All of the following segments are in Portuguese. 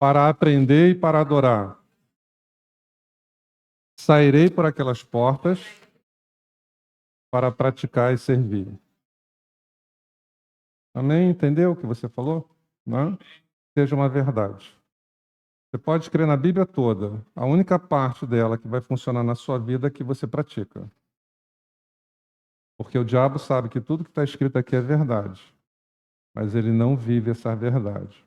para aprender e para adorar. Sairei por aquelas portas para praticar e servir. Amém? Entendeu o que você falou? Não? Seja uma verdade. Você pode crer na Bíblia toda. A única parte dela que vai funcionar na sua vida é que você pratica. Porque o diabo sabe que tudo que está escrito aqui é verdade. Mas ele não vive essa verdade.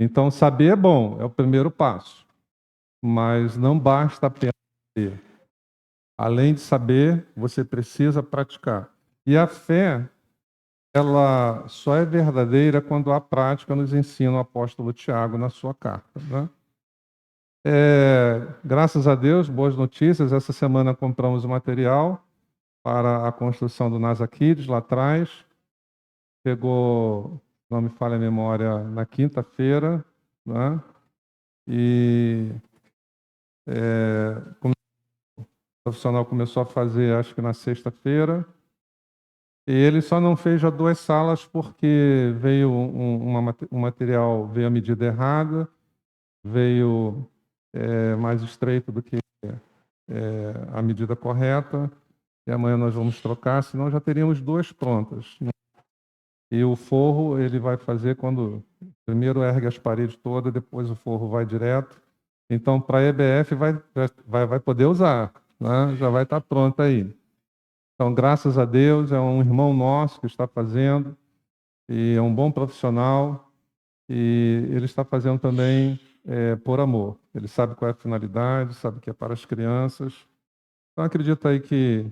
Então, saber é bom, é o primeiro passo. Mas não basta apenas saber. Além de saber, você precisa praticar. E a fé, ela só é verdadeira quando a prática nos ensina o apóstolo Tiago na sua carta. Né? Graças a Deus, boas notícias. Essa semana compramos o material para a construção do NASA Kids lá atrás. Chegou, não me falha a memória, na quinta-feira. Né? E o profissional começou a fazer, acho que na sexta-feira. E ele só não fez já 2 salas porque veio um material, veio a medida errada, veio mais estreito do que a medida correta, e amanhã nós vamos trocar, senão já teríamos 2 prontas. Né? E o forro ele vai fazer quando primeiro ergue as paredes todas, depois o forro vai direto. Então, para a EBF vai poder usar, né? Já vai estar pronta aí. Então, graças a Deus, é um irmão nosso que está fazendo, e é um bom profissional, e ele está fazendo também por amor. Ele sabe qual é a finalidade, sabe que é para as crianças. Então, acredito aí que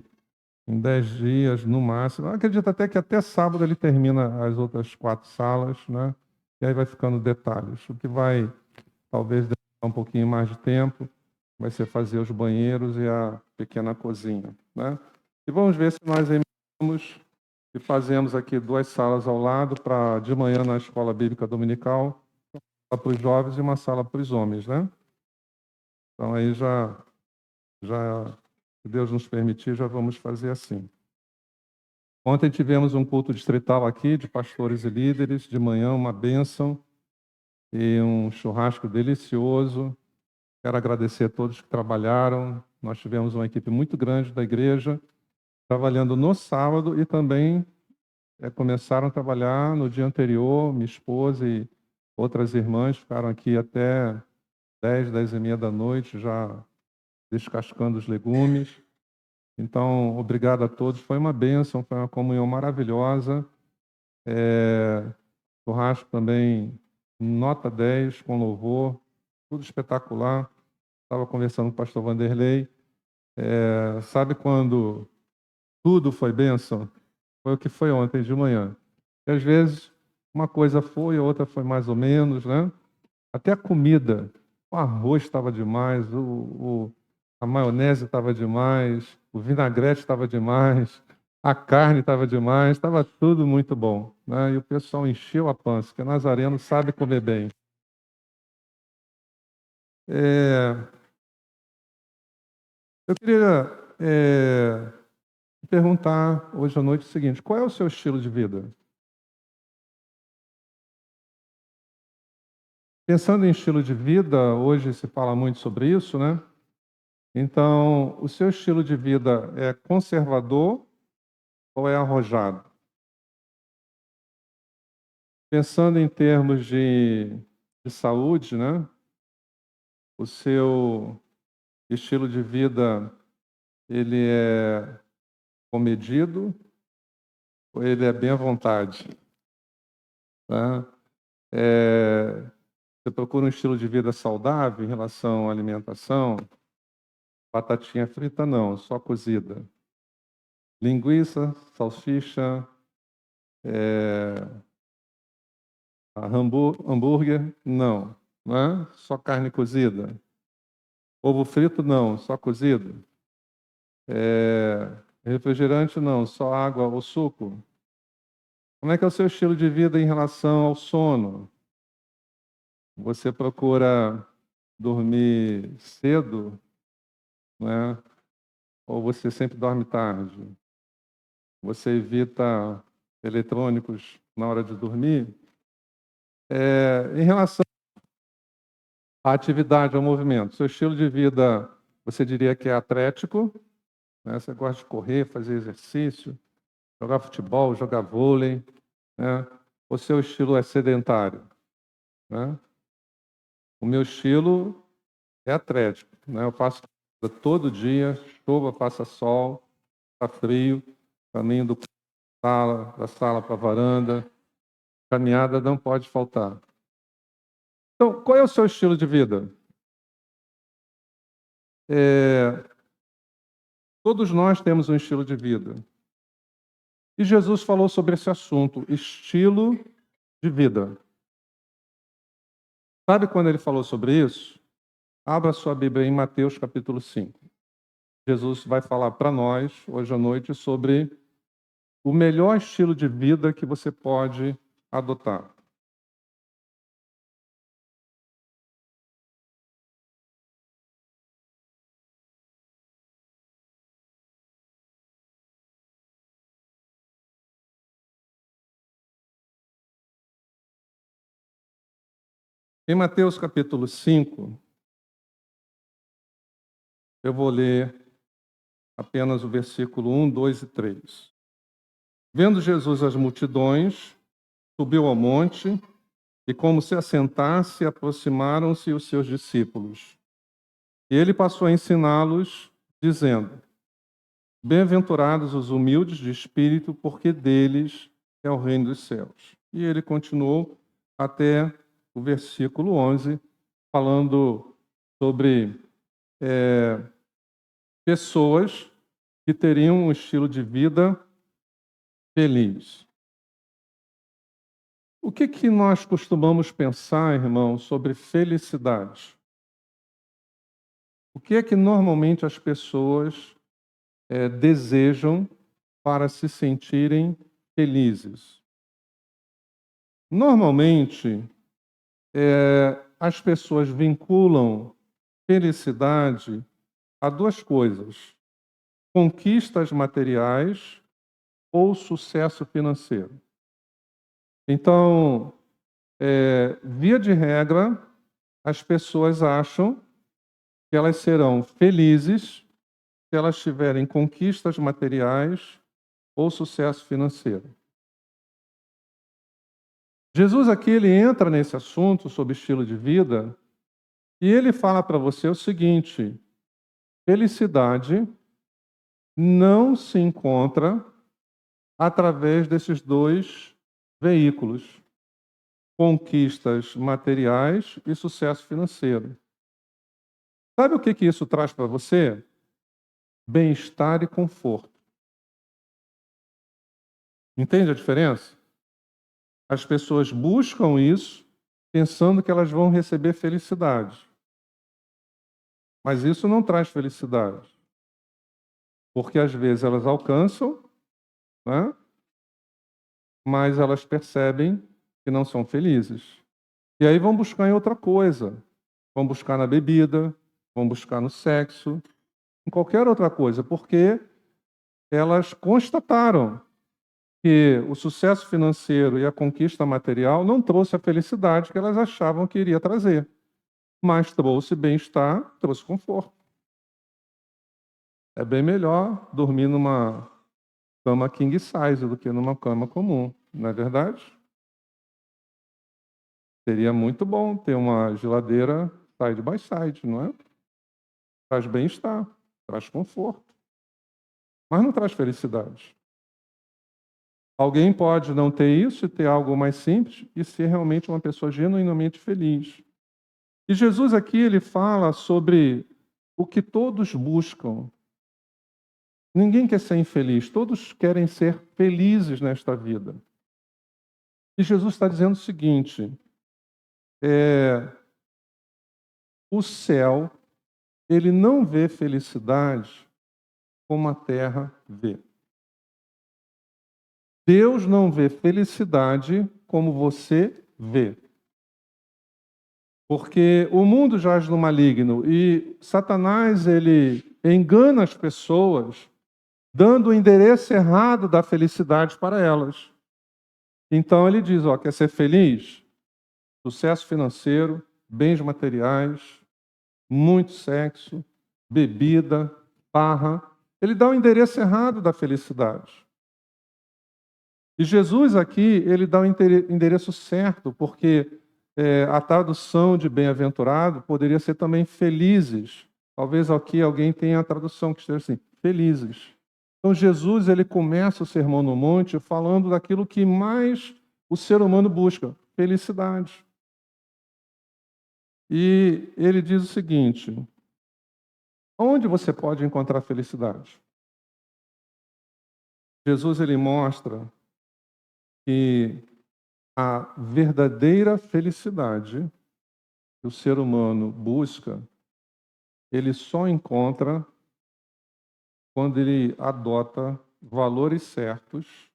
em 10 dias, no máximo, acredito até que até sábado ele termina as outras 4 salas, né? E aí vai ficando detalhes. O que vai, talvez, demorar um pouquinho mais de tempo, vai ser fazer os banheiros e a pequena cozinha, né? E vamos ver se nós emitamos e fazemos aqui 2 salas ao lado, para de manhã na escola bíblica dominical, para os jovens e uma sala para os homens, né? Então aí se Deus nos permitir, já vamos fazer assim. Ontem tivemos um culto distrital aqui, de pastores e líderes, de manhã uma bênção e um churrasco delicioso. Quero agradecer a todos que trabalharam. Nós tivemos uma equipe muito grande da igreja, trabalhando no sábado e também começaram a trabalhar no dia anterior. Minha esposa e outras irmãs ficaram aqui até 10, 10 e meia da noite, já descascando os legumes. Então, obrigado a todos. Foi uma bênção, foi uma comunhão maravilhosa. Churrasco também, nota 10, com louvor, tudo espetacular. Estava conversando com o pastor Vanderlei. Sabe quando tudo foi bênção? Foi o que foi ontem de manhã. E às vezes uma coisa foi, a outra foi mais ou menos, né? Até a comida, o arroz estava demais, a maionese estava demais, o vinagrete estava demais, a carne estava demais, estava tudo muito bom, né? E o pessoal encheu a pança, porque nazareno sabe comer bem. É, eu queria perguntar hoje à noite o seguinte: qual é o seu estilo de vida? Pensando em estilo de vida, hoje se fala muito sobre isso, né? Então, o seu estilo de vida é conservador ou é arrojado? Pensando em termos de saúde, né? O seu estilo de vida, ele é comedido ou ele é bem à vontade? Tá? Você procura um estilo de vida saudável em relação à alimentação? Batatinha frita não, só cozida. Linguiça, salsicha, hambúrguer, não. Né? Só carne cozida. Ovo frito, não, só cozido. Refrigerante, não, só água ou suco. Como é que é o seu estilo de vida em relação ao sono? Você procura dormir cedo, né? Ou você sempre dorme tarde? Você evita eletrônicos na hora de dormir? Em relação A atividade é o movimento. Seu estilo de vida, você diria que é atlético, né? Você gosta de correr, fazer exercício, jogar futebol, jogar vôlei, né? O seu estilo é sedentário, né? O meu estilo é atlético, né? Eu faço todo dia, chuva, passa sol, está frio, caminho da sala para a varanda, caminhada não pode faltar. Então, qual é o seu estilo de vida? Todos nós temos um estilo de vida. E Jesus falou sobre esse assunto, estilo de vida. Sabe quando ele falou sobre isso? Abra sua Bíblia em Mateus capítulo 5. Jesus vai falar para nós, hoje à noite, sobre o melhor estilo de vida que você pode adotar. Em Mateus capítulo 5, eu vou ler apenas o versículo 1, 2 e 3. Vendo Jesus as multidões, subiu ao monte e, como se assentasse, aproximaram-se os seus discípulos. E ele passou a ensiná-los, dizendo: Bem-aventurados os humildes de espírito, porque deles é o reino dos céus. E ele continuou até o versículo 11, falando sobre pessoas que teriam um estilo de vida feliz. O que nós costumamos pensar, irmão, sobre felicidade? O que é que normalmente as pessoas desejam para se sentirem felizes? Normalmente, as pessoas vinculam felicidade a duas coisas: conquistas materiais ou sucesso financeiro. Então, via de regra, as pessoas acham que elas serão felizes se elas tiverem conquistas materiais ou sucesso financeiro. Jesus aqui ele entra nesse assunto sobre estilo de vida e ele fala para você o seguinte: felicidade não se encontra através desses dois veículos, conquistas materiais e sucesso financeiro. Sabe o que isso traz para você? Bem-estar e conforto. Entende a diferença? As pessoas buscam isso pensando que elas vão receber felicidade. Mas isso não traz felicidade. Porque às vezes elas alcançam, né? Mas elas percebem que não são felizes. E aí vão buscar em outra coisa. Vão buscar na bebida, vão buscar no sexo, em qualquer outra coisa, porque elas constataram que o sucesso financeiro e a conquista material não trouxe a felicidade que elas achavam que iria trazer, mas trouxe bem-estar, trouxe conforto. É bem melhor dormir numa cama king size do que numa cama comum, não é verdade? Seria muito bom ter uma geladeira side by side, não é? Traz bem-estar, traz conforto, mas não traz felicidade. Alguém pode não ter isso e ter algo mais simples e ser realmente uma pessoa genuinamente feliz. E Jesus aqui ele fala sobre o que todos buscam. Ninguém quer ser infeliz, todos querem ser felizes nesta vida. E Jesus está dizendo o seguinte: o céu, ele não vê felicidade como a terra vê. Deus não vê felicidade como você vê. Porque o mundo jaz no maligno e Satanás ele engana as pessoas dando o endereço errado da felicidade para elas. Então ele diz, quer ser feliz? Sucesso financeiro, bens materiais, muito sexo, bebida, farra. Ele dá o endereço errado da felicidade. E Jesus aqui, ele dá o endereço certo, porque a tradução de bem-aventurado poderia ser também felizes. Talvez aqui alguém tenha a tradução que esteja assim, felizes. Então Jesus, ele começa o Sermão no Monte falando daquilo que mais o ser humano busca, felicidade. E ele diz o seguinte: onde você pode encontrar felicidade? Jesus, ele mostra que a verdadeira felicidade que o ser humano busca, ele só encontra quando ele adota valores certos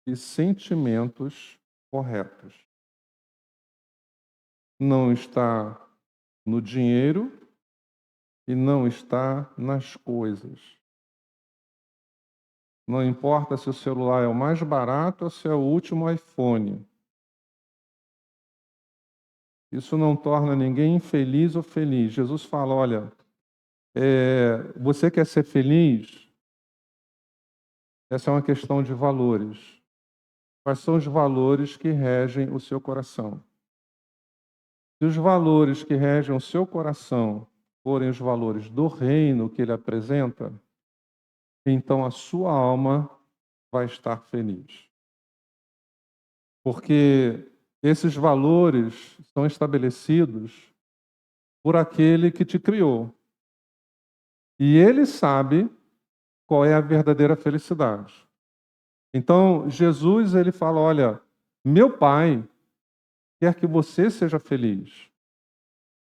e sentimentos corretos. Não está no dinheiro e não está nas coisas. Não importa se o celular é o mais barato ou se é o último iPhone. Isso não torna ninguém infeliz ou feliz. Jesus fala, olha, você quer ser feliz? Essa é uma questão de valores. Quais são os valores que regem o seu coração? Se os valores que regem o seu coração forem os valores do reino que ele apresenta, então a sua alma vai estar feliz. Porque esses valores são estabelecidos por aquele que te criou. E ele sabe qual é a verdadeira felicidade. Então, Jesus, ele fala, olha, meu Pai quer que você seja feliz,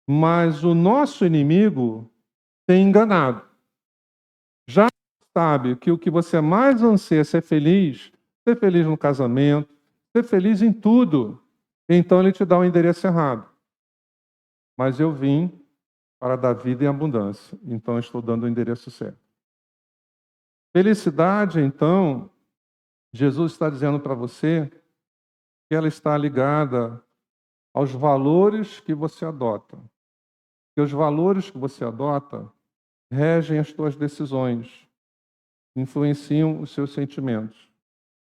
mas o nosso inimigo tem enganado. Já sabe que o que você mais anseia é ser feliz no casamento, ser feliz em tudo. Então ele te dá o endereço errado. Mas eu vim para dar vida em abundância, então eu estou dando o endereço certo. Felicidade, então, Jesus está dizendo para você que ela está ligada aos valores que você adota. Que os valores que você adota regem as suas decisões, influenciam os seus sentimentos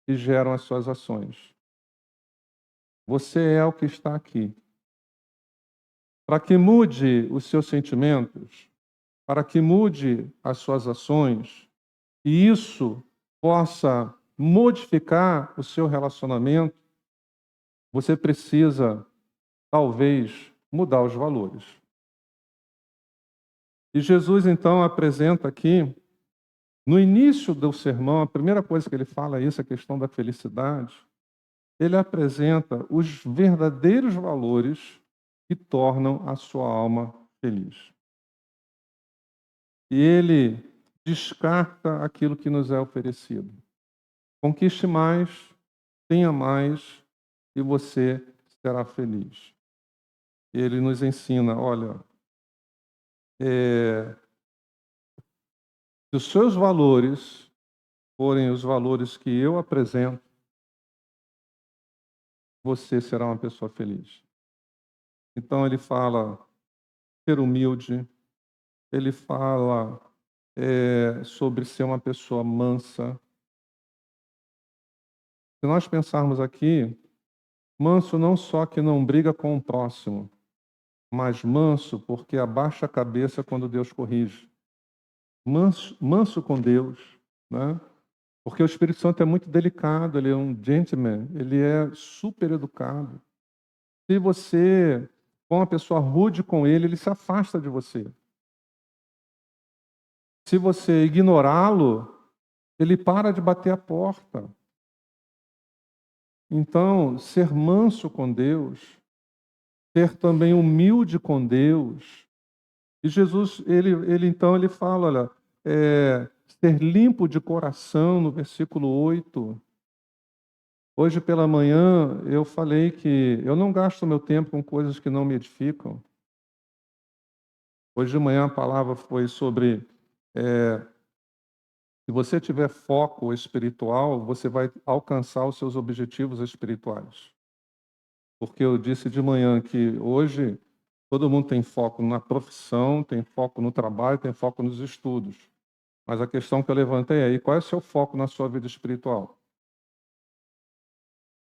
e geram as suas ações. Você é o que está aqui. Para que mude os seus sentimentos, para que mude as suas ações, e isso possa modificar o seu relacionamento, você precisa, talvez, mudar os valores. E Jesus, então, apresenta aqui, no início do sermão, a primeira coisa que ele fala é isso, a questão da felicidade. Ele apresenta os verdadeiros valores que tornam a sua alma feliz. E ele descarta aquilo que nos é oferecido. Conquiste mais, tenha mais, e você será feliz. Ele nos ensina, olha, se os seus valores forem os valores que eu apresento, você será uma pessoa feliz. Então ele fala ser humilde, ele fala sobre ser uma pessoa mansa. Se nós pensarmos aqui, manso não só que não briga com o próximo, mas manso porque abaixa a cabeça quando Deus corrige. Manso com Deus, né? Porque o Espírito Santo é muito delicado, ele é um gentleman, ele é super educado. Se você for uma pessoa rude com ele, ele se afasta de você. Se você ignorá-lo, ele para de bater a porta. Então, ser manso com Deus, ser também humilde com Deus. E Jesus, ele fala, olha, ser limpo de coração, no versículo 8. Hoje pela manhã eu falei que eu não gasto meu tempo com coisas que não me edificam. Hoje de manhã a palavra foi sobre se você tiver foco espiritual, você vai alcançar os seus objetivos espirituais. porque eu disse de manhã que hoje todo mundo tem foco na profissão, tem foco no trabalho, tem foco nos estudos. Mas a questão que eu levantei aí, qual é o seu foco na sua vida espiritual?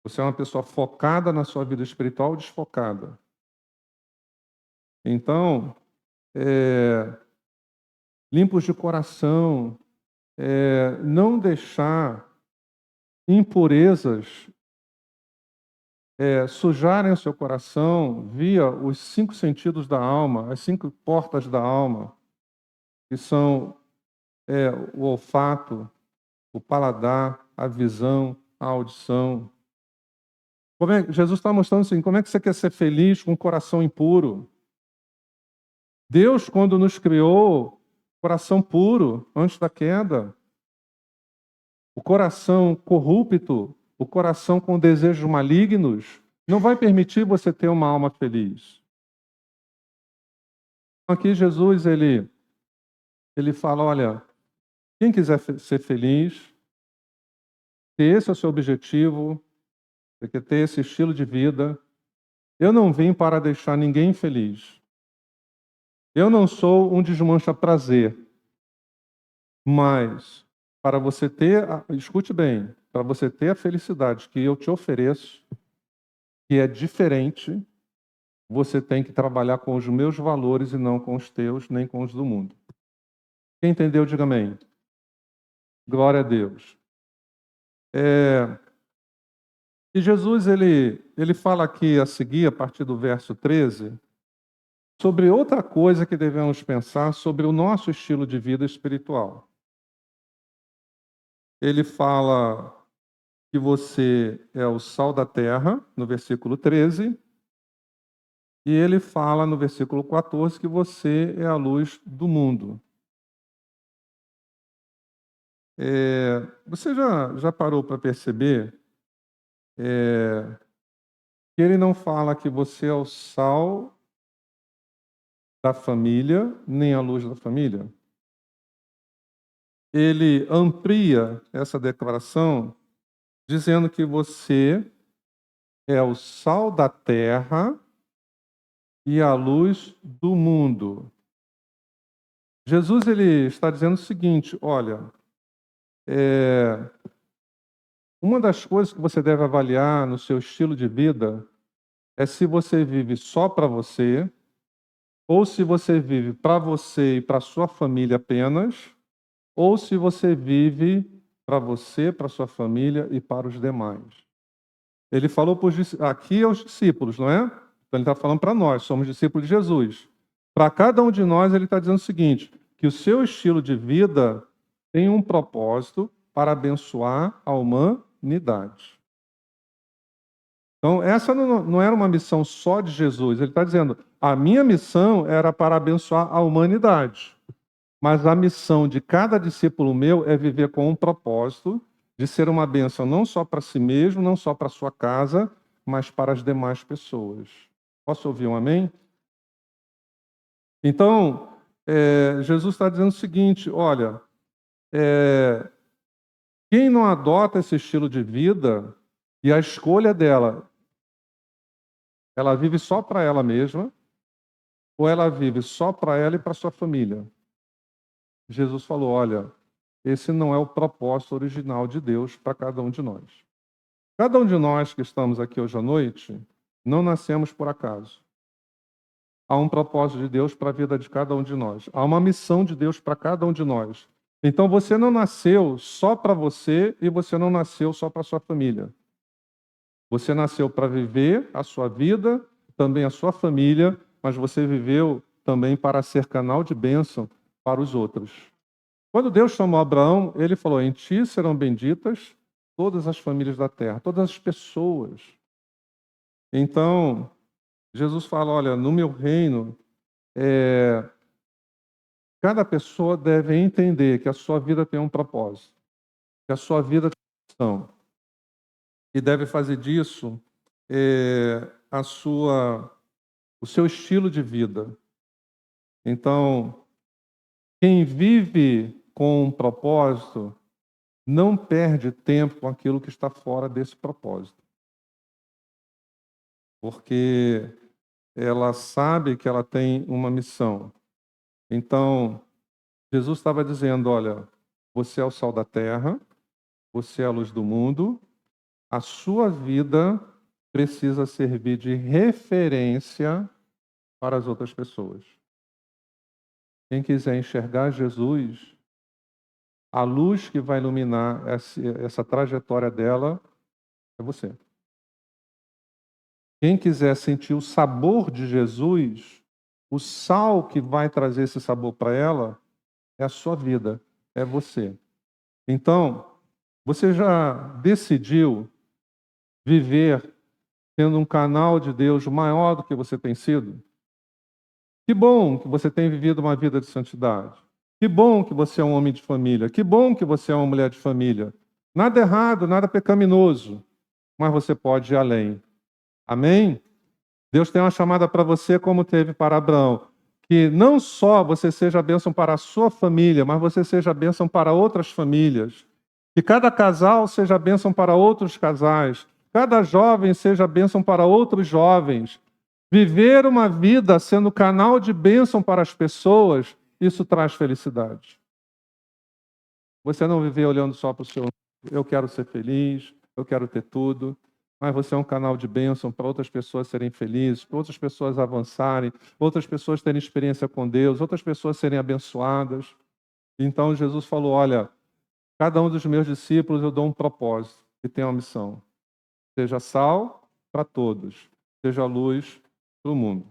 Você é uma pessoa focada na sua vida espiritual ou desfocada? Então, limpos de coração, não deixar impurezas sujarem o seu coração via os 5 sentidos da alma, as 5 portas da alma, que são o olfato, o paladar, a visão, a audição. Jesus está mostrando assim, como é que você quer ser feliz com um coração impuro? Deus, quando nos criou, coração puro, antes da queda, o coração corrupto, o coração com desejos malignos, não vai permitir você ter uma alma feliz. Aqui Jesus, ele fala, olha, quem quiser ser feliz, se esse é o seu objetivo, você quer ter esse estilo de vida, eu não vim para deixar ninguém feliz. Eu não sou um desmancha-prazer, mas para você ter, escute bem, para você ter a felicidade que eu te ofereço, que é diferente, você tem que trabalhar com os meus valores e não com os teus, nem com os do mundo. Quem entendeu, diga amém. Glória a Deus. E Jesus, ele fala aqui a seguir, a partir do verso 13, sobre outra coisa que devemos pensar sobre o nosso estilo de vida espiritual. Ele fala que você é o sal da terra, no versículo 13, e ele fala no versículo 14 que você é a luz do mundo. Você já parou para perceber que ele não fala que você é o sal da família, nem a luz da família? Ele amplia essa declaração dizendo que você é o sal da terra e a luz do mundo. Jesus, ele está dizendo o seguinte, olha, uma das coisas que você deve avaliar no seu estilo de vida é se você vive só para você, ou se você vive para você e para sua família apenas, ou se você vive para você, para sua família e para os demais. Ele falou aqui aos discípulos, não é? Então ele está falando para nós, somos discípulos de Jesus. Para cada um de nós, ele está dizendo o seguinte, que o seu estilo de vida tem um propósito para abençoar a humanidade. Então, essa não era uma missão só de Jesus. Ele está dizendo, a minha missão era para abençoar a humanidade. Mas a missão de cada discípulo meu é viver com um propósito de ser uma bênção não só para si mesmo, não só para sua casa, mas para as demais pessoas. Posso ouvir um amém? Então, Jesus está dizendo o seguinte, olha, quem não adota esse estilo de vida e a escolha dela, ela vive só para ela mesma, ou ela vive só para ela e para sua família? Jesus falou, olha, esse não é o propósito original de Deus para cada um de nós. Cada um de nós que estamos aqui hoje à noite, não nascemos por acaso. Há um propósito de Deus para a vida de cada um de nós. Há uma missão de Deus para cada um de nós. Então você não nasceu só para você e você não nasceu só para sua família. Você nasceu para viver a sua vida, também a sua família, mas você viveu também para ser canal de bênção para os outros. Quando Deus chamou Abraão, ele falou, em ti serão benditas todas as famílias da terra, todas as pessoas. Então, Jesus fala, olha, no meu reino, cada pessoa deve entender que a sua vida tem um propósito, que a sua vida tem uma missão, e deve fazer disso o seu estilo de vida. Então, quem vive com um propósito não perde tempo com aquilo que está fora desse propósito. porque ela sabe que ela tem uma missão. Então, Jesus estava dizendo: olha, você é o sal da terra, você é a luz do mundo, a sua vida precisa servir de referência para as outras pessoas. Quem quiser enxergar Jesus, a luz que vai iluminar essa trajetória dela é você. Quem quiser sentir o sabor de Jesus, o sal que vai trazer esse sabor para ela, é a sua vida, é você. Então, você já decidiu viver tendo um canal de Deus maior do que você tem sido? Que bom que você tem vivido uma vida de santidade. Que bom que você é um homem de família. Que bom que você é uma mulher de família. Nada errado, nada pecaminoso, mas você pode ir além. Amém? Deus tem uma chamada para você, como teve para Abraão. Que não só você seja a bênção para a sua família, mas você seja a bênção para outras famílias. Que cada casal seja a bênção para outros casais. Cada jovem seja a bênção para outros jovens. Viver uma vida sendo canal de bênção para as pessoas, isso traz felicidade. Você não viver olhando só para o seu... Eu quero ser feliz, eu quero ter tudo. Mas você é um canal de bênção para outras pessoas serem felizes, para outras pessoas avançarem, outras pessoas terem experiência com Deus, outras pessoas serem abençoadas. Então Jesus falou: olha, cada um dos meus discípulos eu dou um propósito e tem uma missão. Seja sal para todos, seja luz para o mundo.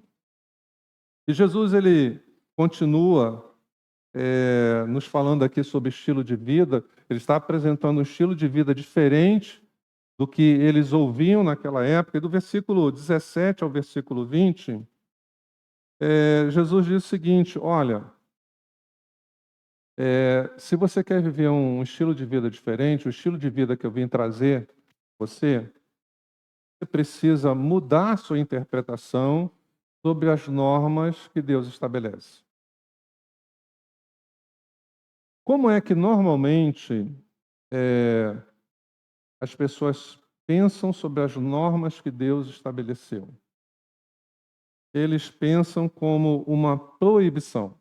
E Jesus, ele continua nos falando aqui sobre estilo de vida. Ele está apresentando um estilo de vida diferente do que eles ouviam naquela época. E do versículo 17 ao versículo 20, Jesus diz o seguinte: olha, se você quer viver um estilo de vida diferente, o estilo de vida que eu vim trazer você precisa mudar sua interpretação sobre as normas que Deus estabelece. Como é que normalmente as pessoas pensam sobre as normas que Deus estabeleceu? Eles pensam como uma proibição.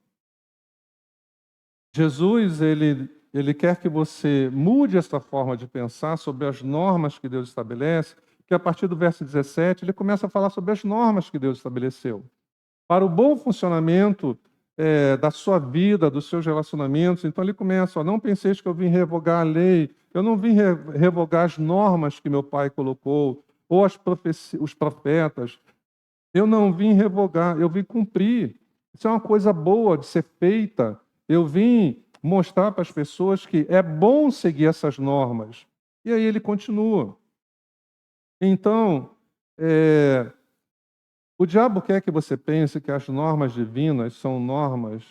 Jesus, ele quer que você mude essa forma de pensar sobre as normas que Deus estabelece, que a partir do verso 17 ele começa a falar sobre as normas que Deus estabeleceu. Para o bom funcionamento da sua vida, dos seus relacionamentos. Então ele começa: ó, não penseis que eu vim revogar a lei, eu não vim revogar as normas que meu pai colocou, ou os profetas. Eu não vim revogar, eu vim cumprir. Isso é uma coisa boa de ser feita. Eu vim mostrar para as pessoas que é bom seguir essas normas. E aí ele continua. Então, o diabo quer que você pense que as normas divinas são normas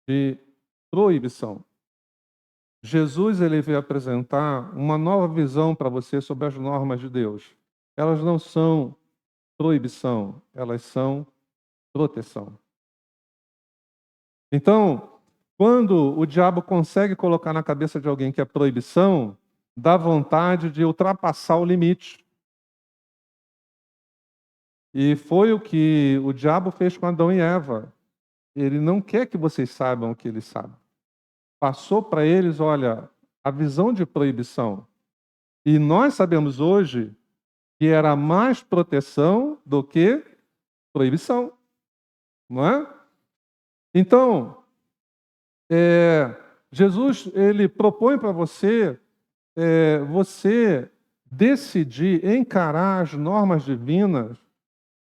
de proibição. Jesus, ele veio apresentar uma nova visão para você sobre as normas de Deus. Elas não são proibição, elas são proteção. Então, quando o diabo consegue colocar na cabeça de alguém que é proibição, dá vontade de ultrapassar o limite. E foi o que o diabo fez com Adão e Eva. Ele não quer que vocês saibam o que ele sabe. Passou para eles, olha, a visão de proibição. E nós sabemos hoje que era mais proteção do que proibição, não é? Então, Jesus, ele propõe para você, você decidir encarar as normas divinas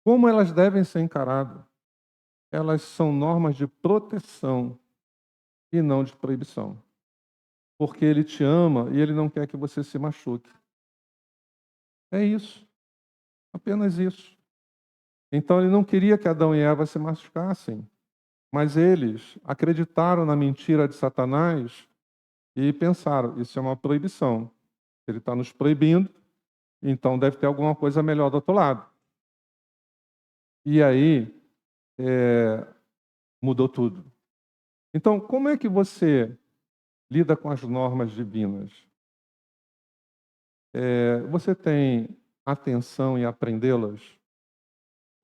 como elas devem ser encaradas. Elas são normas de proteção e não de proibição. Porque ele te ama e ele não quer que você se machuque. É isso. Apenas isso. Então ele não queria que Adão e Eva se machucassem. Mas eles acreditaram na mentira de Satanás e pensaram: isso é uma proibição. Ele está nos proibindo, então deve ter alguma coisa melhor do outro lado. E aí, mudou tudo. Então, como é que você lida com as normas divinas? Você tem atenção em aprendê-las?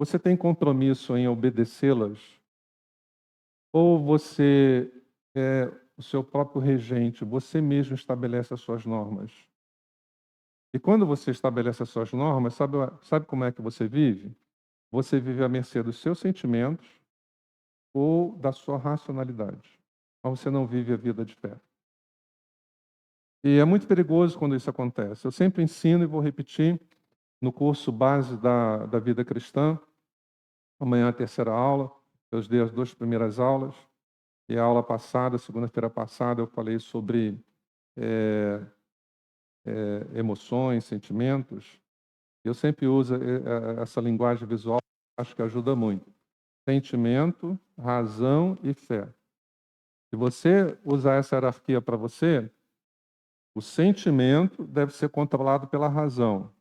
Você tem compromisso em obedecê-las? Ou você é o seu próprio regente, você mesmo estabelece as suas normas? E quando você estabelece as suas normas, sabe como é que você vive? Você vive à mercê dos seus sentimentos ou da sua racionalidade. Mas você não vive a vida de fé. E é muito perigoso quando isso acontece. Eu sempre ensino e vou repetir no curso base da vida cristã. Amanhã é a terceira aula. Eu dei as 2 primeiras aulas. E a aula passada, segunda-feira passada, eu falei sobre emoções, sentimentos. Eu sempre uso essa linguagem visual, acho que ajuda muito. Sentimento, razão e fé. Se você usar essa hierarquia para você, o sentimento deve ser controlado pela razão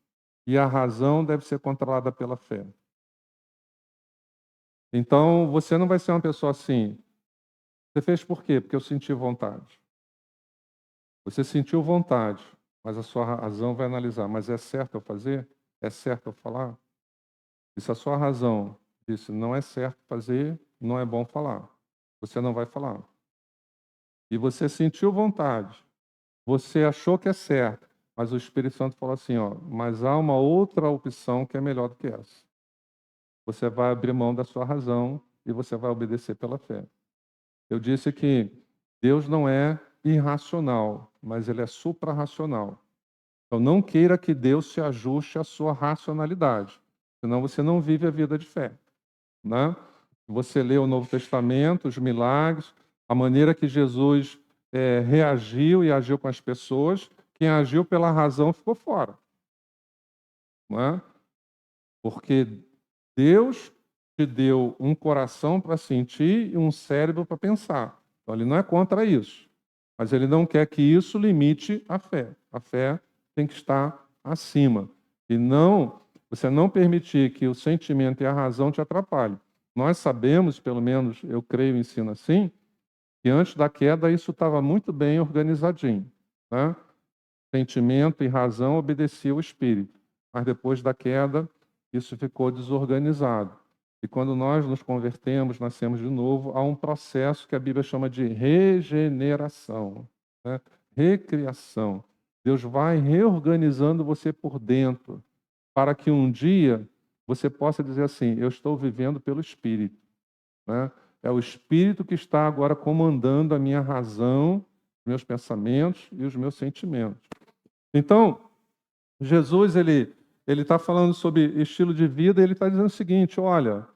e a razão deve ser controlada pela fé. Então, você não vai ser uma pessoa assim. Você fez por quê? Porque eu senti vontade. Você sentiu vontade, mas a sua razão vai analisar. Mas é certo eu fazer? É certo eu falar? E se a sua razão disse não é certo fazer, não é bom falar, você não vai falar. E você sentiu vontade, você achou que é certo, mas o Espírito Santo falou assim, ó, mas há uma outra opção que é melhor do que essa. Você vai abrir mão da sua razão e você vai obedecer pela fé. Eu disse que Deus não é irracional, mas ele é suprarracional. Então não queira que Deus se ajuste à sua racionalidade, senão você não vive a vida de fé, né? Você lê o Novo Testamento, os milagres, a maneira que Jesus reagiu e agiu com as pessoas, quem agiu pela razão ficou fora, não é? Porque Deus te deu um coração para sentir e um cérebro para pensar. Então, ele não é contra isso. Mas ele não quer que isso limite a fé. A fé tem que estar acima. E não, você não permitir que o sentimento e a razão te atrapalhem. Nós sabemos, pelo menos eu creio e ensino assim, que antes da queda isso estava muito bem organizadinho, né? Sentimento e razão obedeciam o espírito. Mas depois da queda, isso ficou desorganizado. E quando nós nos convertemos, nascemos de novo, há um processo que a Bíblia chama de regeneração, né? Recriação. Deus vai reorganizando você por dentro, para que um dia você possa dizer assim: eu estou vivendo pelo Espírito, né? É o Espírito que está agora comandando a minha razão, meus pensamentos e os meus sentimentos. Então, Jesus ele está falando sobre estilo de vida e ele está dizendo o seguinte: olha,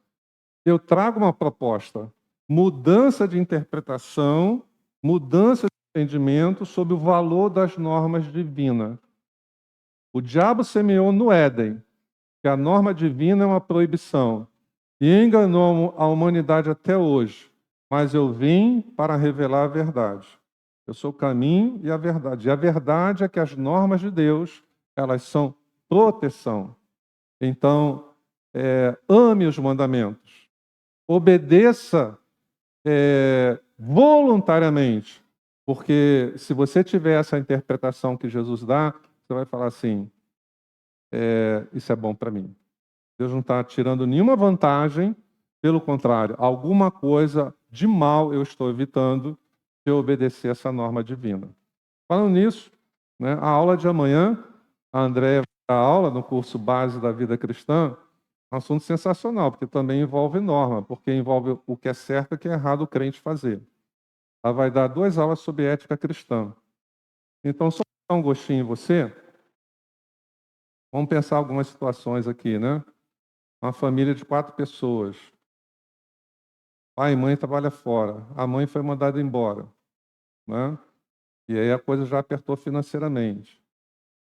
eu trago uma proposta, mudança de interpretação, mudança de entendimento sobre o valor das normas divinas. O diabo semeou no Éden que a norma divina é uma proibição e enganou a humanidade até hoje. Mas eu vim para revelar a verdade. Eu sou o caminho e a verdade. E a verdade é que as normas de Deus, elas são proteção. Então, ame os mandamentos. Obedeça voluntariamente. Porque se você tiver essa interpretação que Jesus dá, você vai falar assim, isso é bom para mim. Deus não está tirando nenhuma vantagem, pelo contrário, alguma coisa de mal eu estou evitando se eu obedecer essa norma divina. Falando nisso, né, a aula de amanhã, a Andréia vai dar aula no curso base da vida cristã, um assunto sensacional, porque também envolve norma, porque envolve o que é certo e o que é errado o crente fazer. Ela vai dar 2 aulas sobre ética cristã. Então, só para dar um gostinho em você, vamos pensar algumas situações aqui, né? Uma família de 4 pessoas. Pai e mãe trabalham fora. A mãe foi mandada embora, né? E aí a coisa já apertou financeiramente.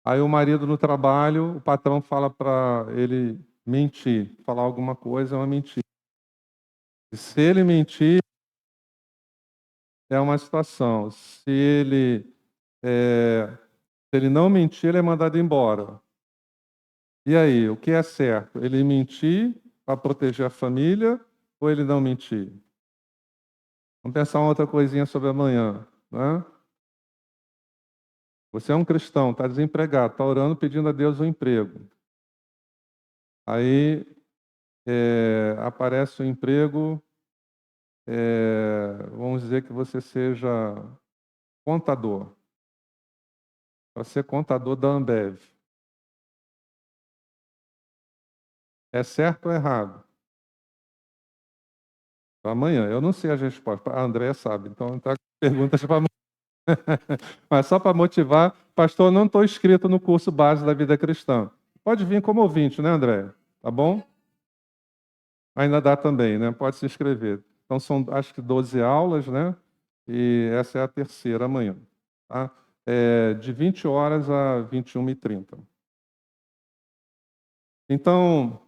Aí o marido no trabalho, o patrão fala para ele mentir, falar alguma coisa é uma mentira. E se ele mentir, é uma situação. Se ele não mentir, ele é mandado embora. E aí, o que é certo? Ele mentir para proteger a família ou ele não mentir? Vamos pensar uma outra coisinha sobre amanhã, né? Você é um cristão, está desempregado, está orando pedindo a Deus um emprego. Aí aparece um emprego, vamos dizer que você seja contador, para ser contador da Ambev. É certo ou errado? Para amanhã. Eu não sei as respostas. A Andréia sabe, então tá perguntas para amanhã. Mas só para motivar, pastor, não estou inscrito no curso base da vida cristã. Pode vir como ouvinte, né, André? Tá bom? Ainda dá também, né? Pode se inscrever. Então são, acho que 12 aulas, né? E essa é a terceira amanhã, tá? De 20 horas a 21h30. Então,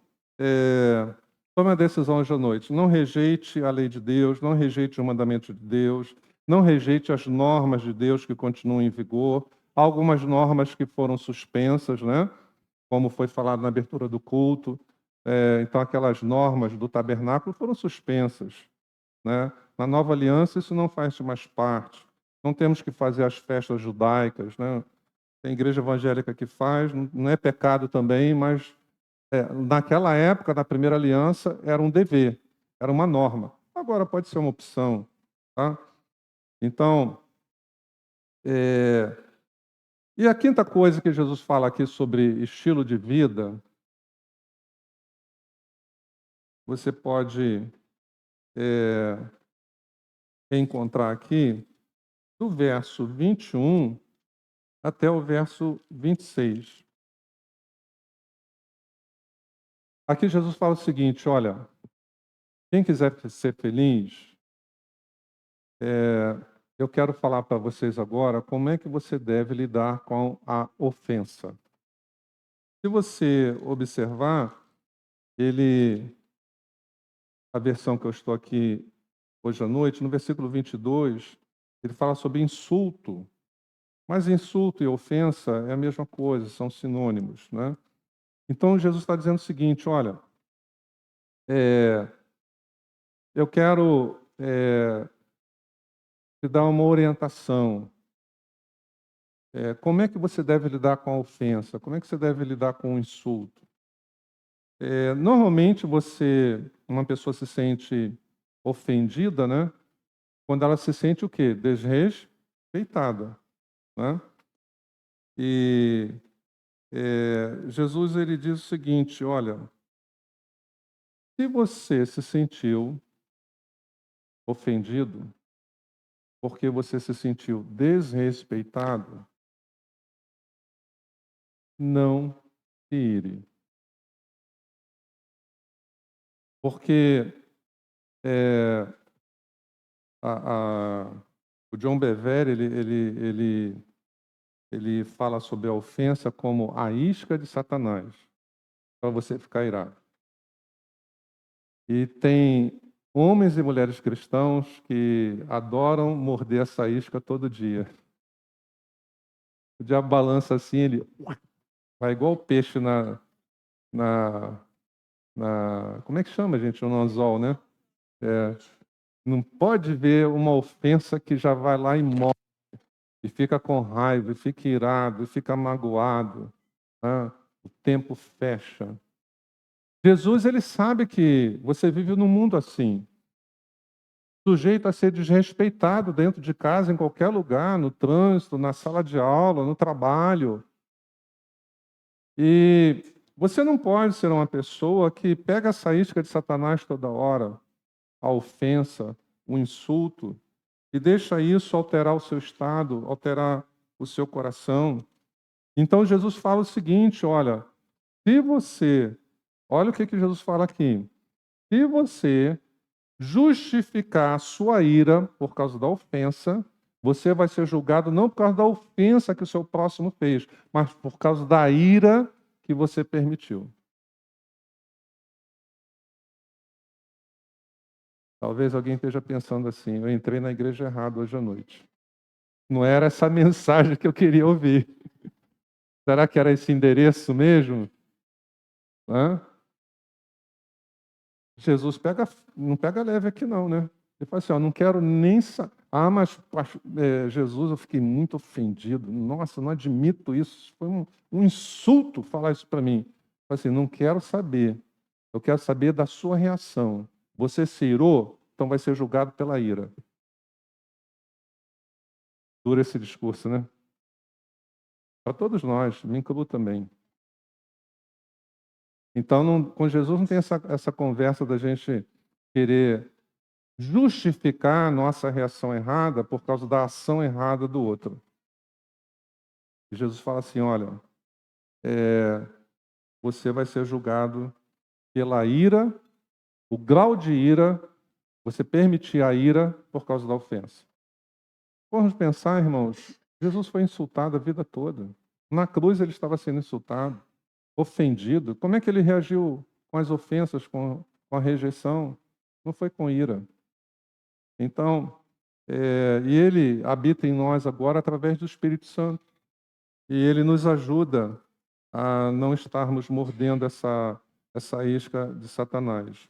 tome a decisão hoje à noite. Não rejeite a lei de Deus, não rejeite o mandamento de Deus, não rejeite as normas de Deus que continuam em vigor. Há algumas normas que foram suspensas, né? Como foi falado na abertura do culto. Então, aquelas normas do tabernáculo foram suspensas, né? Na nova aliança, isso não faz mais parte. Não temos que fazer as festas judaicas, né? Tem igreja evangélica que faz, não é pecado também, mas naquela época, na primeira aliança, era um dever, era uma norma. Agora pode ser uma opção, tá? Então, e a quinta coisa que Jesus fala aqui sobre estilo de vida, você pode encontrar aqui do verso 21 até o verso 26. Aqui Jesus fala o seguinte: olha, quem quiser ser feliz, eu quero falar para vocês agora como é que você deve lidar com a ofensa. Se você observar, a versão que eu estou aqui hoje à noite, no versículo 22, ele fala sobre insulto. Mas insulto e ofensa é a mesma coisa, são sinônimos, né? Então Jesus está dizendo o seguinte: olha, eu quero te dar uma orientação. Como é que você deve lidar com a ofensa? Como é que você deve lidar com o insulto? Normalmente uma pessoa se sente ofendida, né? Quando ela se sente o quê? Desrespeitada, né? E Jesus ele diz o seguinte: olha, se você se sentiu ofendido porque você se sentiu desrespeitado, não se ire. Porque é, o John Bevere, ele fala sobre a ofensa como a isca de Satanás, para você ficar irado. E tem homens e mulheres cristãos que adoram morder essa isca todo dia. O diabo balança assim, ele vai igual o peixe na, como é que chama, gente? No anzol, né? Não pode ver uma ofensa que já vai lá e morre, e fica com raiva, e fica irado, e fica magoado, né? O tempo fecha. Jesus, ele sabe que você vive num mundo assim, sujeito a ser desrespeitado dentro de casa, em qualquer lugar, no trânsito, na sala de aula, no trabalho. E você não pode ser uma pessoa que pega essa isca de Satanás toda hora, a ofensa, o insulto, e deixa isso alterar o seu estado, alterar o seu coração. Então Jesus fala o seguinte: olha, se você, olha o que Jesus fala aqui, se você justificar a sua ira por causa da ofensa, você vai ser julgado não por causa da ofensa que o seu próximo fez, mas por causa da ira que você permitiu. Talvez alguém esteja pensando assim: eu entrei na igreja errada hoje à noite. Não era essa mensagem que eu queria ouvir. Será que era esse endereço mesmo? Hã? Jesus não pega leve aqui não, né? Ele fala assim: ó, não quero nem... mas Jesus, eu fiquei muito ofendido. Nossa, não admito isso. Foi um insulto falar isso para mim. Ele fala assim: não quero saber. Eu quero saber da sua reação. Você se irou, então vai ser julgado pela ira. Dura esse discurso, né? Para todos nós, me incluo também. Então, com Jesus não tem essa conversa da gente querer justificar a nossa reação errada por causa da ação errada do outro. E Jesus fala assim, olha, você vai ser julgado pela ira, o grau de ira, você permitir a ira por causa da ofensa. Vamos pensar, irmãos, Jesus foi insultado a vida toda. Na cruz ele estava sendo insultado, ofendido. Como é que ele reagiu com as ofensas, com a rejeição? Não foi com ira. Então, e ele habita em nós agora através do Espírito Santo. E ele nos ajuda a não estarmos mordendo essa isca de Satanás.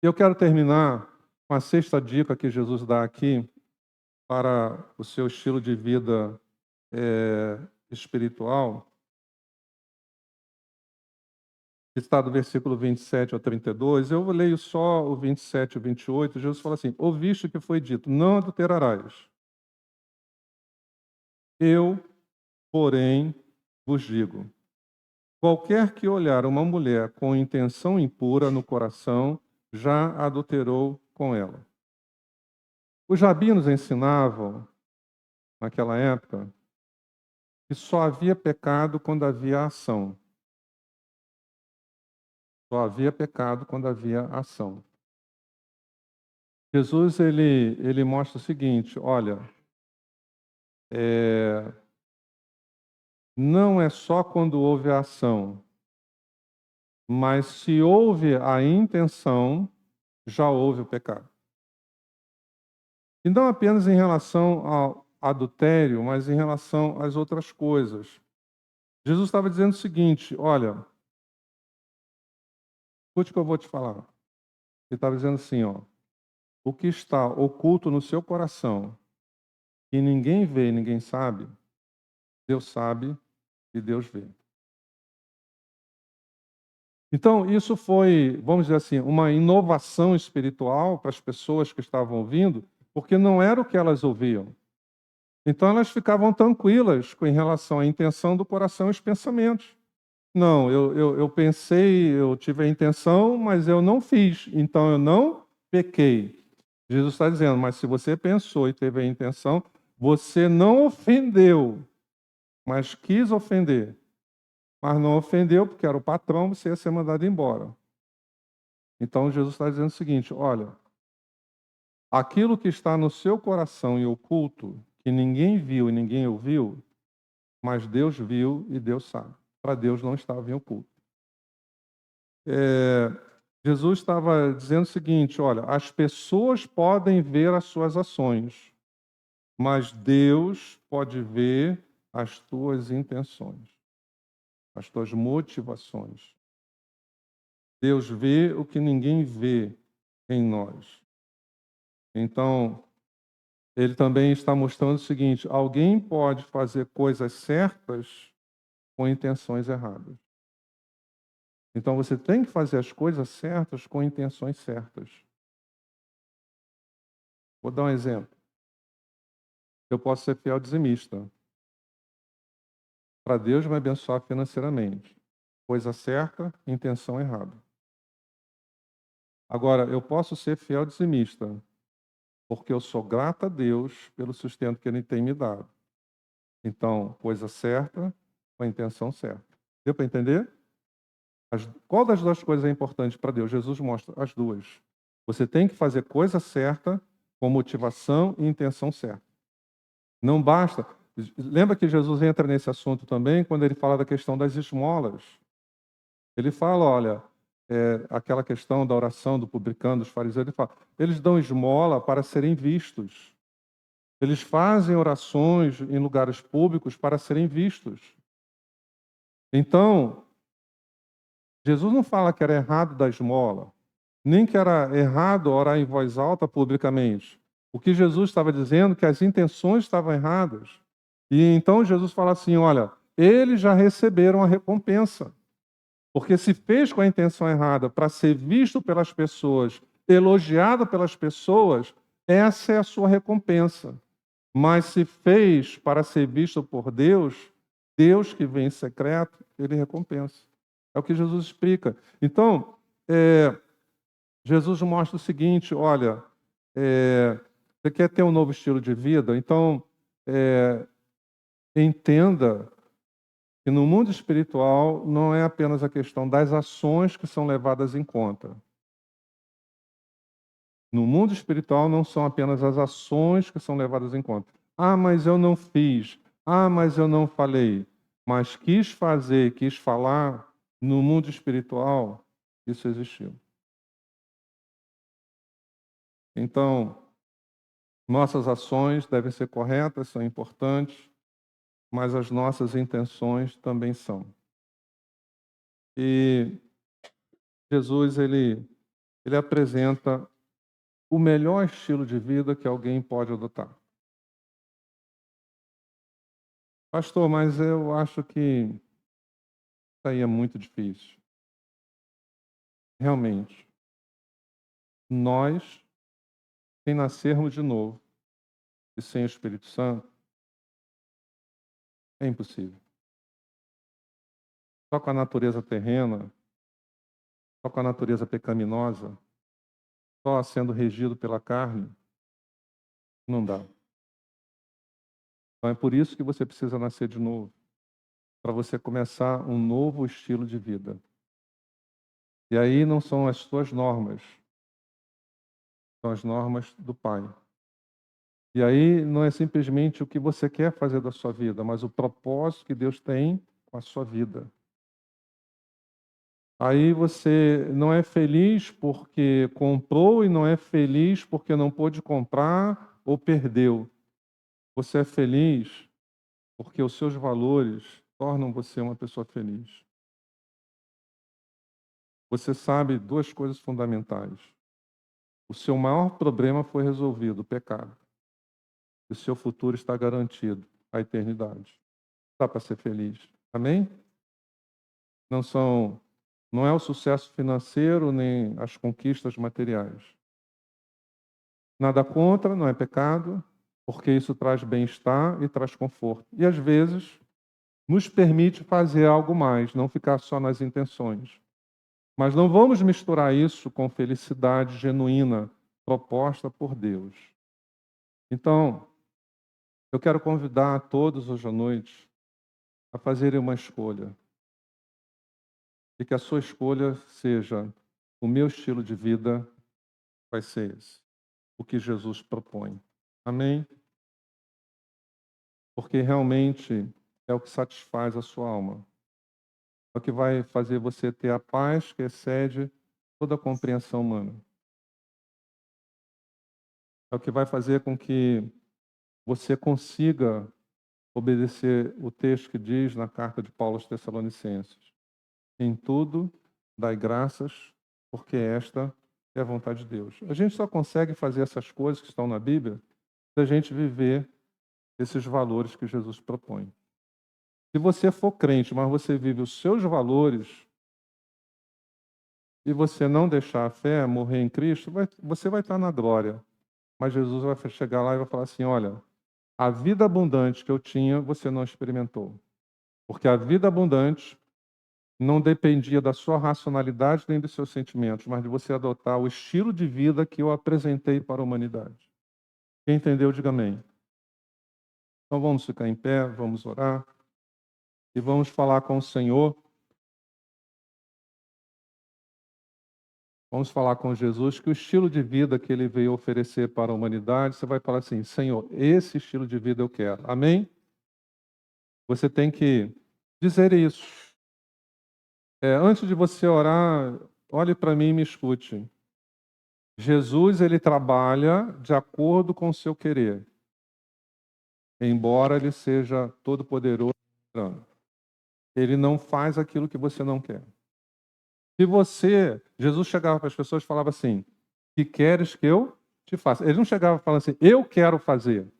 Eu quero terminar com a sexta dica que Jesus dá aqui para o seu estilo de vida espiritual, que está do versículo 27 ao 32. Eu leio só o 27 e o 28. Jesus fala assim, ouviste que foi dito, não adulterarás. Eu, porém, vos digo, qualquer que olhar uma mulher com intenção impura no coração, já adulterou com ela. Os rabinos ensinavam, naquela época, que só havia pecado quando havia ação. Só havia pecado quando havia ação. Jesus, ele mostra o seguinte, olha, não é só quando houve a ação, mas se houve a intenção, já houve o pecado. E não apenas em relação ao adultério, mas em relação às outras coisas. Jesus estava dizendo o seguinte, olha, escute o que eu vou te falar. Ele estava dizendo assim, ó, o que está oculto no seu coração, que ninguém vê e ninguém sabe, Deus sabe e Deus vê. Então, isso foi, vamos dizer assim, uma inovação espiritual para as pessoas que estavam ouvindo, porque não era o que elas ouviam. Então, elas ficavam tranquilas com relação à intenção do coração e os pensamentos. Não, eu pensei, eu tive a intenção, mas eu não fiz, então eu não pequei. Jesus está dizendo, mas se você pensou e teve a intenção, você não ofendeu, mas quis ofender. Mas não ofendeu porque era o patrão, você ia ser mandado embora. Então Jesus está dizendo o seguinte, olha, aquilo que está no seu coração e oculto, que ninguém viu e ninguém ouviu, mas Deus viu e Deus sabe. Para Deus não estava em oculto. Jesus estava dizendo o seguinte, olha, as pessoas podem ver as suas ações, mas Deus pode ver as tuas intenções, as tuas motivações. Deus vê o que ninguém vê em nós. Então, ele também está mostrando o seguinte, alguém pode fazer coisas certas com intenções erradas. Então, você tem que fazer as coisas certas com intenções certas. Vou dar um exemplo. Eu posso ser fiel dizimista. Para Deus me abençoar financeiramente. Coisa certa, intenção errada. Agora, eu posso ser fiel dizimista, porque eu sou grato a Deus pelo sustento que Ele tem me dado. Então, coisa certa, com a intenção certa. Deu para entender? Qual das duas coisas é importante para Deus? Jesus mostra as duas. Você tem que fazer coisa certa, com motivação e intenção certa. Não basta. Lembra que Jesus entra nesse assunto também quando ele fala da questão das esmolas. Ele fala, olha, aquela questão da oração do publicano, dos fariseus, ele fala, eles dão esmola para serem vistos. Eles fazem orações em lugares públicos para serem vistos. Então, Jesus não fala que era errado dar esmola, nem que era errado orar em voz alta publicamente. O que Jesus estava dizendo é que as intenções estavam erradas. E então Jesus fala assim, olha, eles já receberam a recompensa. Porque se fez com a intenção errada para ser visto pelas pessoas, elogiado pelas pessoas, essa é a sua recompensa. Mas se fez para ser visto por Deus, Deus que vem em secreto, ele recompensa. É o que Jesus explica. Então, Jesus mostra o seguinte: olha, você quer ter um novo estilo de vida? Então, entenda que no mundo espiritual não é apenas a questão das ações que são levadas em conta. No mundo espiritual não são apenas as ações que são levadas em conta. Ah, mas eu não fiz. Ah, mas eu não falei. Mas quis fazer, quis falar, no mundo espiritual, isso existiu. Então, nossas ações devem ser corretas, são importantes, mas as nossas intenções também são. E Jesus, ele apresenta o melhor estilo de vida que alguém pode adotar. Pastor, mas eu acho que isso aí é muito difícil. Realmente, nós, sem nascermos de novo e sem o Espírito Santo, é impossível. Só com a natureza terrena, só com a natureza pecaminosa, só sendo regido pela carne, não dá. Então é por isso que você precisa nascer de novo, para você começar um novo estilo de vida. E aí não são as suas normas, são as normas do Pai. E aí não é simplesmente o que você quer fazer da sua vida, mas o propósito que Deus tem com a sua vida. Aí você não é feliz porque comprou e não é feliz porque não pôde comprar ou perdeu. Você é feliz porque os seus valores tornam você uma pessoa feliz. Você sabe duas coisas fundamentais. O seu maior problema foi resolvido, o pecado. O seu futuro está garantido, a eternidade. Dá para ser feliz. Amém? Não é o sucesso financeiro nem as conquistas materiais. Nada contra, não é pecado, porque isso traz bem-estar e traz conforto. E às vezes nos permite fazer algo mais, não ficar só nas intenções. Mas não vamos misturar isso com felicidade genuína proposta por Deus. Então, eu quero convidar a todos hoje à noite a fazerem uma escolha. E que a sua escolha seja: o meu estilo de vida vai ser esse, o que Jesus propõe. Amém? Porque realmente é o que satisfaz a sua alma. É o que vai fazer você ter a paz que excede toda a compreensão humana. É o que vai fazer com que você consiga obedecer o texto que diz na carta de Paulo aos Tessalonicenses: em tudo dai graças, porque esta é a vontade de Deus. A gente só consegue fazer essas coisas que estão na Bíblia se a gente viver esses valores que Jesus propõe. Se você for crente, mas você vive os seus valores e você não deixar a fé, morrer em Cristo, você vai estar na glória. Mas Jesus vai chegar lá e vai falar assim: olha, a vida abundante que eu tinha, você não experimentou. Porque a vida abundante não dependia da sua racionalidade nem dos seus sentimentos, mas de você adotar o estilo de vida que eu apresentei para a humanidade. Quem entendeu, diga amém. Então vamos ficar em pé, vamos orar e vamos falar com o Senhor. Vamos falar com Jesus que o estilo de vida que ele veio oferecer para a humanidade, você vai falar assim: Senhor, esse estilo de vida eu quero. Amém? Você tem que dizer isso. Antes de você orar, olhe para mim e me escute. Jesus, ele trabalha de acordo com o seu querer, embora ele seja todo-poderoso. Ele não faz aquilo que você não quer. Jesus chegava para as pessoas e falava assim: que queres que eu te faça? Ele não chegava falando assim: eu quero fazer.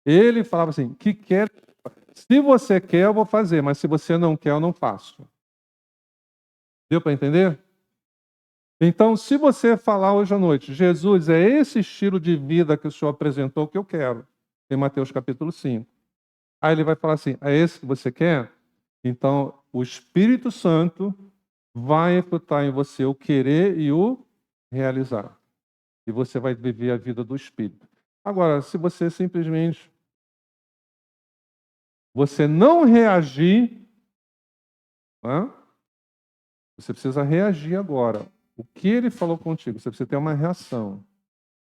Ele falava assim: que quer? Se você quer, eu vou fazer, mas se você não quer, eu não faço. Deu para entender? Então, se você falar hoje à noite, Jesus, é esse estilo de vida que o Senhor apresentou que eu quero, em Mateus capítulo 5. Aí ele vai falar assim, é esse que você quer? Então, o Espírito Santo vai imputar em você o querer e o realizar. E você vai viver a vida do Espírito. Agora, se você simplesmente você não reagir, né? Você precisa reagir agora. O que ele falou contigo? Você precisa ter uma reação.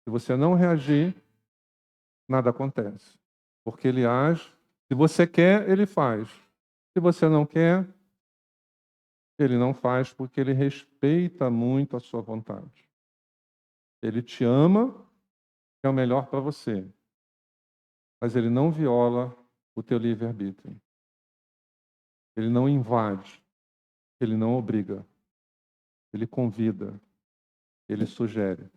Se você não reagir, nada acontece. Porque ele age. Se você quer, ele faz. Se você não quer, ele não faz, porque ele respeita muito a sua vontade. Ele te ama, é o melhor para você. Mas ele não viola o teu livre-arbítrio. Ele não invade. Ele não obriga. Ele convida. Ele sugere.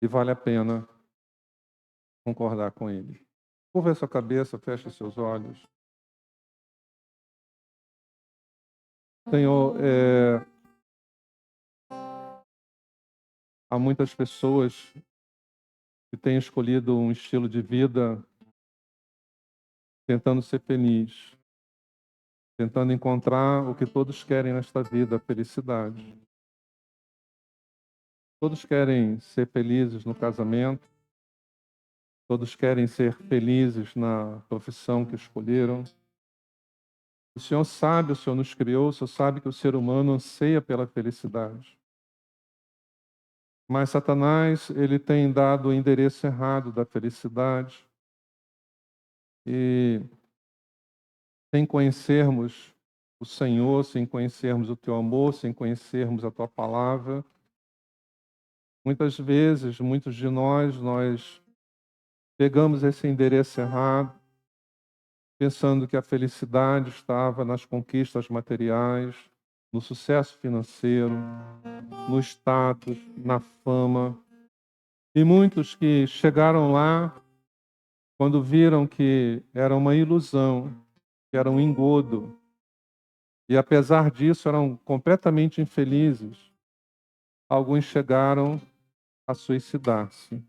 E vale a pena concordar com ele. Curva a sua cabeça, feche os seus olhos. Senhor, há muitas pessoas que têm escolhido um estilo de vida tentando ser feliz, tentando encontrar o que todos querem nesta vida, a felicidade. Todos querem ser felizes no casamento, todos querem ser felizes na profissão que escolheram. O Senhor sabe, o Senhor nos criou, o Senhor sabe que o ser humano anseia pela felicidade. Mas Satanás, ele tem dado o endereço errado da felicidade. E sem conhecermos o Senhor, sem conhecermos o teu amor, sem conhecermos a tua palavra, muitas vezes, muitos de nós pegamos esse endereço errado, pensando que a felicidade estava nas conquistas materiais, no sucesso financeiro, no status, na fama. E muitos que chegaram lá, quando viram que era uma ilusão, que era um engodo, e apesar disso eram completamente infelizes, alguns chegaram a suicidar-se.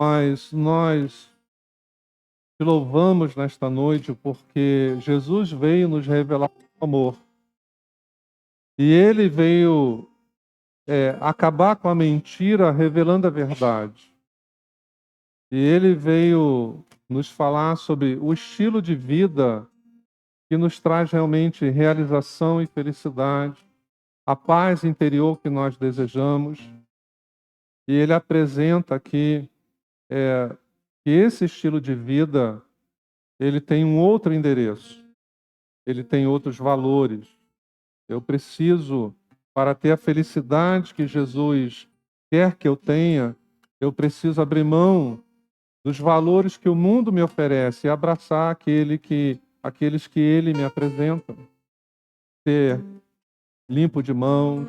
Mas nós te louvamos nesta noite porque Jesus veio nos revelar o amor. E ele veio acabar com a mentira revelando a verdade. E ele veio nos falar sobre o estilo de vida que nos traz realmente realização e felicidade, a paz interior que nós desejamos. E ele apresenta aqui que esse estilo de vida ele tem um outro endereço, ele tem outros valores. Eu preciso, para ter a felicidade que Jesus quer que eu tenha, eu preciso abrir mão dos valores que o mundo me oferece e abraçar aqueles que ele me apresenta. Ser limpo de mãos,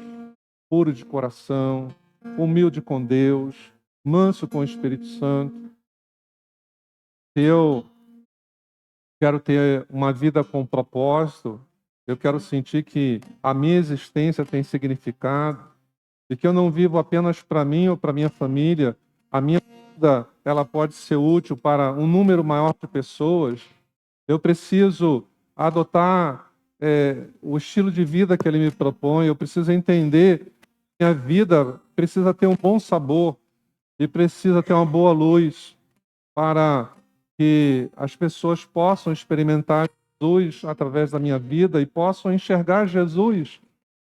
puro de coração, humilde com Deus, manso com o Espírito Santo. Se eu quero ter uma vida com propósito, eu quero sentir que a minha existência tem significado e que eu não vivo apenas para mim ou para minha família. A minha vida ela pode ser útil para um número maior de pessoas. Eu preciso adotar o estilo de vida que ele me propõe. Eu preciso entender que a vida precisa ter um bom sabor e precisa ter uma boa luz para que as pessoas possam experimentar Jesus através da minha vida e possam enxergar Jesus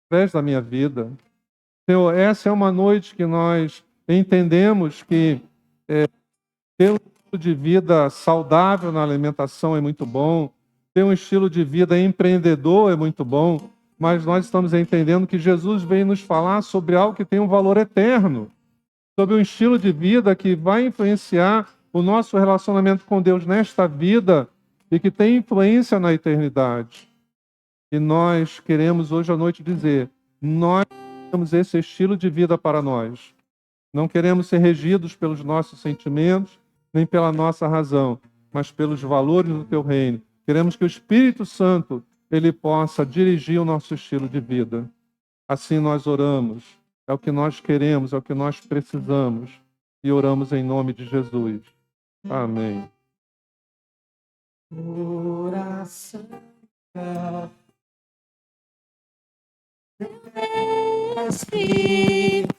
através da minha vida. Senhor, essa é uma noite que nós entendemos que ter um estilo de vida saudável na alimentação é muito bom, ter um estilo de vida empreendedor é muito bom, mas nós estamos entendendo que Jesus veio nos falar sobre algo que tem um valor eterno, sobre um estilo de vida que vai influenciar o nosso relacionamento com Deus nesta vida e que tem influência na eternidade. E nós queremos hoje à noite dizer, nós temos esse estilo de vida para nós. Não queremos ser regidos pelos nossos sentimentos, nem pela nossa razão, mas pelos valores do teu reino. Queremos que o Espírito Santo Ele possa dirigir o nosso estilo de vida. Assim nós oramos. É o que nós queremos, é o que nós precisamos. E oramos em nome de Jesus. Amém. Oração. Espírito,